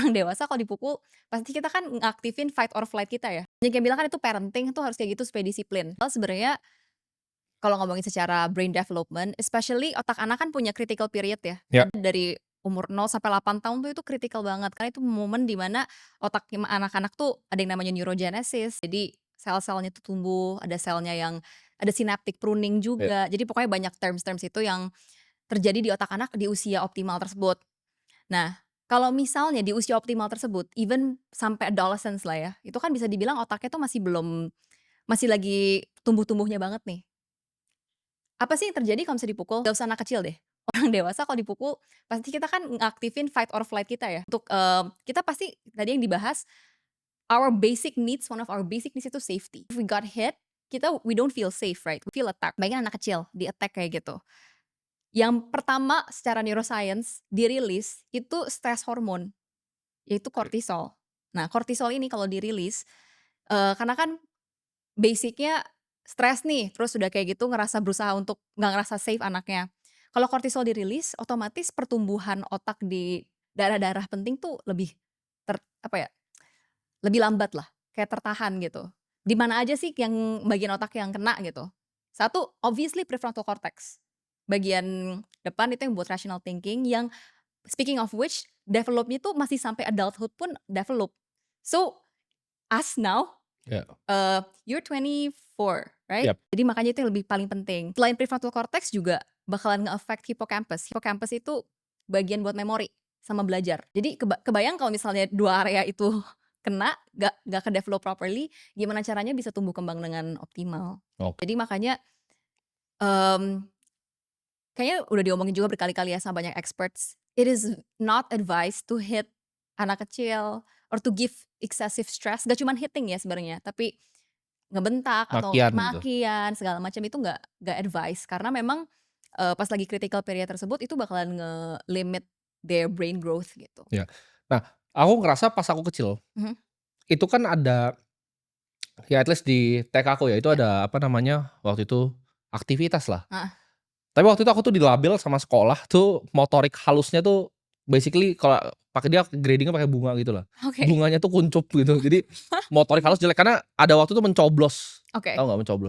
orang dewasa kalau dipukul, pasti kita kan ngaktifin fight or flight kita ya. Banyak yang bilang kan itu parenting tuh harus kayak gitu supaya disiplin. Padahal sebenarnya kalau ngomongin secara brain development, especially otak anak kan punya critical period ya. Ya. Dari umur 0 sampai 8 tahun tuh itu critical banget, karena itu momen di mana otak anak-anak tuh ada yang namanya neurogenesis. Jadi sel-selnya tuh tumbuh, ada selnya yang ada synaptic pruning Ya. juga. Jadi pokoknya banyak terms-terms itu yang terjadi di otak anak di usia optimal tersebut. Nah, kalau misalnya di usia optimal tersebut, even sampai adolescence lah ya, itu kan bisa dibilang otaknya tuh masih lagi tumbuh-tumbuhnya banget nih. Apa sih yang terjadi kalau misalnya dipukul? Gak usah anak kecil deh, orang dewasa kalau dipukul, pasti kita kan ngaktifin fight or flight kita ya. Untuk, kita pasti tadi yang dibahas, our basic needs, one of our basic needs itu safety. If we got hit, we don't feel safe, right? We feel attacked. Bayangin anak kecil di-attack kayak gitu. Yang pertama secara neuroscience dirilis itu stres hormon, yaitu kortisol. Nah, kortisol ini kalau dirilis, karena kan basic-nya stres nih, terus udah kayak gitu ngerasa berusaha untuk nggak ngerasa safe anaknya. Kalau kortisol dirilis, otomatis pertumbuhan otak di daerah-daerah penting tuh lebih apa ya, lebih lambat lah, kayak tertahan gitu. Di mana aja sih yang bagian otak yang kena gitu? Satu, obviously prefrontal cortex. Bagian depan itu yang buat rational thinking, yang speaking of which, develop-nya tuh masih sampai adulthood pun develop. So, us now, Ya. you're 24, right? Yap. Jadi makanya itu yang lebih paling penting. Selain prefrontal cortex juga bakalan nge-affect hippocampus. Hippocampus itu bagian buat memori sama belajar. Jadi kebayang kalau misalnya 2 area itu kena, nggak ke-develop properly, gimana caranya bisa tumbuh kembang dengan optimal. Oke. Jadi makanya, mmm, kayaknya udah diomongin juga berkali-kali ya sama banyak experts, it is not advised to hit anak kecil or to give excessive stress, gak cuman hitting ya sebenarnya, tapi ngebentak atau Makian gitu. makian segala macam itu nggak advice karena memang, pas lagi critical period tersebut itu bakalan nge-limit their brain growth gitu. Ya. Nah, aku ngerasa pas aku kecil, Mhm. itu kan ada ya at least di TK aku ya, itu Ya. ada apa namanya, waktu itu aktivitas lah. Heeh. Tapi waktu itu aku tuh dilabel sama sekolah tuh motorik halusnya tuh basically kalau pakai dia grading-nya pakai bunga gitu lah. Oke. Bunganya tuh kuncup gitu. Jadi motorik halus jelek karena ada waktu itu mencoblos. Oke. Tahu nggak mencoblos?